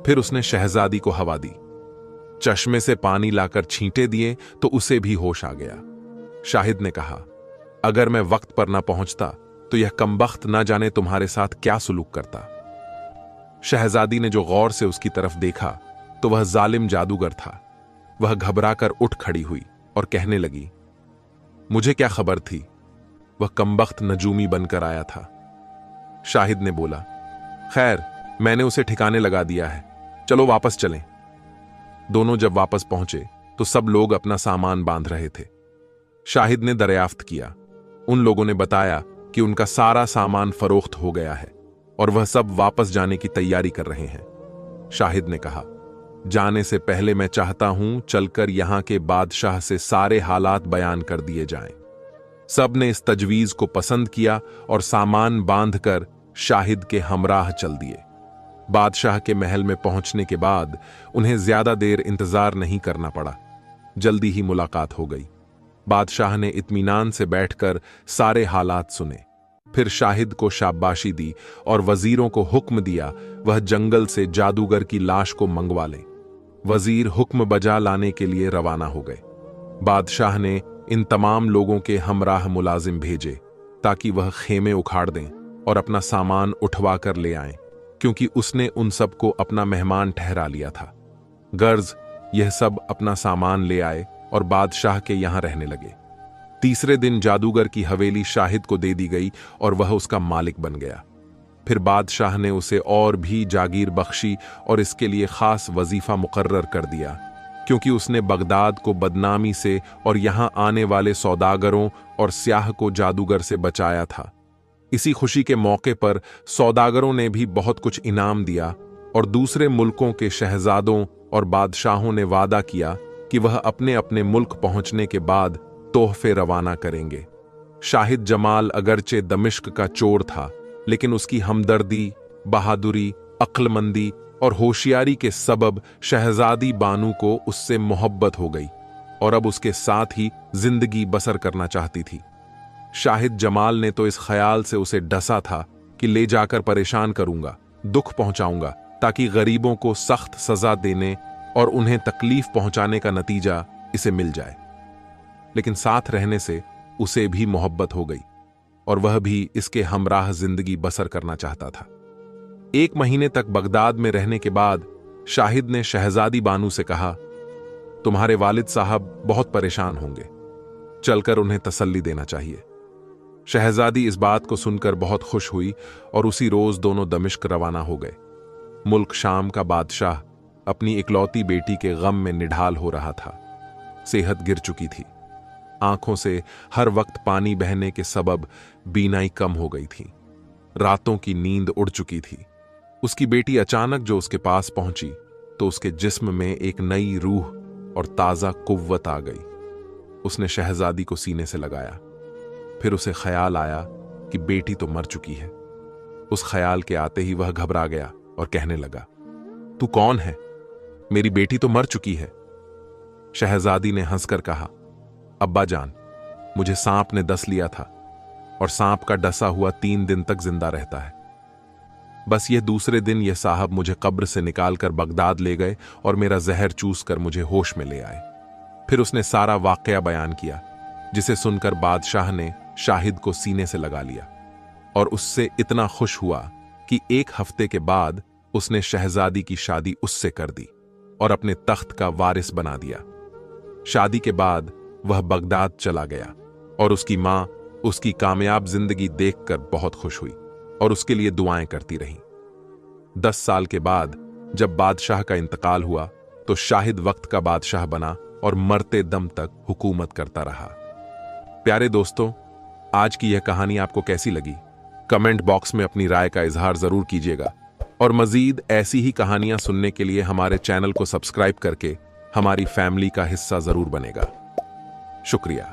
फिर उसने शहजादी को हवा दी, चश्मे से पानी लाकर छींटे दिए तो उसे भी होश आ गया। शाहिद ने कहा, अगर मैं वक्त पर ना पहुंचता तो यह कमबख्त ना जाने तुम्हारे साथ क्या सुलूक करता। शहजादी ने जो गौर से उसकी तरफ देखा तो वह जालिम जादूगर था। वह घबराकर उठ खड़ी हुई और कहने लगी, मुझे क्या खबर थी, वह कमबख्त नजूमी बनकर आया था। शाहिद ने बोला, खैर, मैंने उसे ठिकाने लगा दिया है, चलो वापस चलें। दोनों जब वापस पहुंचे तो सब लोग अपना सामान बांध रहे थे। शाहिद ने दरियाफ्त किया। उन लोगों ने बताया कि उनका सारा सामान फरोख्त हो गया है और वह सब वापस जाने की तैयारी कर रहे हैं। शाहिद ने कहा, जाने से पहले मैं चाहता हूं चलकर यहां के बादशाह से सारे हालात बयान कर दिए जाएं। सब ने इस तजवीज को पसंद किया और सामान बांधकर शाहिद के हमराह चल दिए। बादशाह के महल में पहुंचने के बाद उन्हें ज्यादा देर इंतजार नहीं करना पड़ा। जल्दी ही मुलाकात हो गई। बादशाह ने इत्मीनान से बैठकर सारे हालात सुने। फिर शाहिद को शाबाशी दी और वजीरों को हुक्म दिया वह जंगल से जादूगर की लाश को मंगवा लें। वजीर हुक्म बजा लाने के लिए रवाना हो गए। बादशाह ने इन तमाम लोगों के हमराह मुलाजिम भेजे ताकि वह खेमे उखाड़ दें और अपना सामान उठवा कर ले आएं, क्योंकि उसने उन सबको अपना मेहमान ठहरा लिया था। गर्ज यह सब अपना सामान ले आए और बादशाह के यहां रहने लगे। तीसरे दिन जादूगर की हवेली शाहिद को दे दी गई और वह उसका मालिक बन गया। फिर बादशाह ने उसे और भी जागीर बख्शी और इसके लिए खास वजीफा मुकर्रर कर दिया, क्योंकि उसने बगदाद को बदनामी से और यहां आने वाले सौदागरों और स्याह को जादूगर से बचाया था। इसी खुशी के मौके पर सौदागरों ने भी बहुत कुछ इनाम दिया और दूसरे मुल्कों के शहजादों और बादशाहों ने वादा किया कि वह अपने अपने मुल्क पहुंचने के बाद तोहफे रवाना करेंगे। शाहिद जमाल अगरचे दमिश्क का चोर था, लेकिन उसकी हमदर्दी, बहादुरी, अक्लमंदी और होशियारी के सबब शहजादी बानू को उससे मोहब्बत हो गई और अब उसके साथ ही जिंदगी बसर करना चाहती थी। शाहिद जमाल ने तो इस ख्याल से उसे डसा था कि ले जाकर परेशान करूंगा, दुख पहुंचाऊंगा ताकि गरीबों को सख्त सजा देने और उन्हें तकलीफ पहुंचाने का नतीजा इसे मिल जाए। लेकिन साथ रहने से उसे भी मोहब्बत हो गई और वह भी इसके हमराह जिंदगी बसर करना चाहता था। 1 महीने तक बगदाद में रहने के बाद शाहिद ने शहजादी बानू से कहा, तुम्हारे वालिद साहब बहुत परेशान होंगे, चलकर उन्हें तसल्ली देना चाहिए। शहजादी इस बात को सुनकर बहुत खुश हुई और उसी रोज दोनों दमिश्क रवाना हो गए। मुल्क शाम का बादशाह अपनी इकलौती बेटी के गम में निढाल हो रहा था। सेहत गिर चुकी थी, आंखों से हर वक्त पानी बहने के सबब बीनाई कम हो गई थी, रातों की नींद उड़ चुकी थी। उसकी बेटी अचानक जो उसके पास पहुंची तो उसके जिस्म में एक नई रूह और ताजा कुव्वत आ गई। उसने शहजादी को सीने से लगाया। फिर उसे ख्याल आया कि बेटी तो मर चुकी है। उस ख्याल के आते ही वह घबरा गया और कहने लगा, तू कौन है? मेरी बेटी तो मर चुकी है। शहजादी ने हंसकर कहा, अब्बा जान, मुझे सांप ने डस लिया था और सांप का डसा हुआ 3 दिन तक जिंदा रहता है। बस यह दूसरे दिन यह साहब मुझे कब्र से निकालकर बगदाद ले गए और मेरा जहर चूस कर मुझे होश में ले आए। फिर उसने सारा वाकया बयान किया, जिसे सुनकर बादशाह ने शाहिद को सीने से लगा लिया और उससे इतना खुश हुआ कि 1 हफ्ते के बाद उसने शहजादी की शादी उससे कर दी और अपने तख्त का वारिस बना दिया। शादी के बाद वह बगदाद चला गया और उसकी मां उसकी कामयाब जिंदगी देखकर बहुत खुश हुई और उसके लिए दुआएं करती रहीं। 10 साल के बाद जब बादशाह का इंतकाल हुआ तो शाहिद वक्त का बादशाह बना और मरते दम तक हुकूमत करता रहा। प्यारे दोस्तों, आज की यह कहानी आपको कैसी लगी? कमेंट बॉक्स में अपनी राय का इजहार जरूर कीजिएगा और मजीद ऐसी ही कहानियां सुनने के लिए हमारे चैनल को सब्सक्राइब करके हमारी फैमिली का हिस्सा जरूर बनेगा। शुक्रिया।